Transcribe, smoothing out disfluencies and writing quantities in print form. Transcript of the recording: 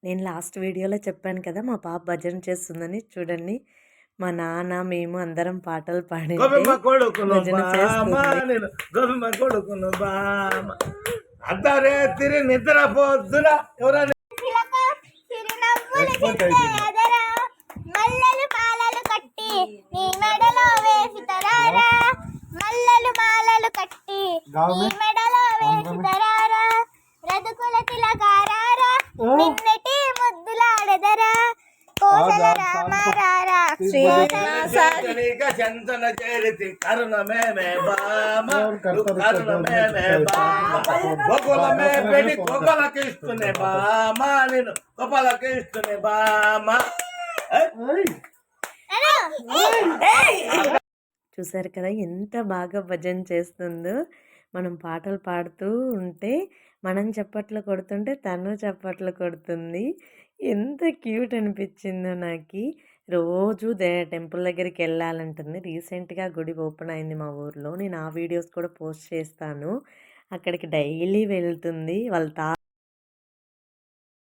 నేను లాస్ట్ వీడియోలో చెప్పాను కదా మా పాప భజన చేస్తుందని. చూడండి మా నాన్న మేము అందరం పాటలు పాడింటే భజన చేస్తుంది. గోపిమ కొడుకును బామ అద్దరే తిరి నిద్ర పోద్దురా ఎవరైనా మల్లెలు మాలలు కట్టి నీ మెడలో వేసుతరారా, మల్లెలు మాలలు కట్టి నీ మెడలో వేసుతరారా, రదుకుల తిలకారారా నిన్నటి ముద్దులాడదరా, కోసల రామారారా చందన చేరితి కరుణమే మే బామ కరుణమే మే బామ గోకులమే పెడి గోకులకిస్తునే బామ నేను గోపాలకిస్తునే బామ. చూసారు కదా ఎంత బాగా భజన చేస్తుందో. మనం పాటలు పాడుతూ ఉంటే మనం చప్పట్లు కొడుతుంటే తను చప్పట్లు కొడుతుంది. ఎంత క్యూట్ అనిపించిందో నాకు. రోజు టెంపుల్ దగ్గరికి వెళ్ళాలంటుంది. రీసెంట్గా గుడి ఓపెన్ అయింది మా ఊర్లో. నేను ఆ వీడియోస్ కూడా పోస్ట్ చేస్తాను. అక్కడికి డైలీ వెళ్తుంది వాళ్ళ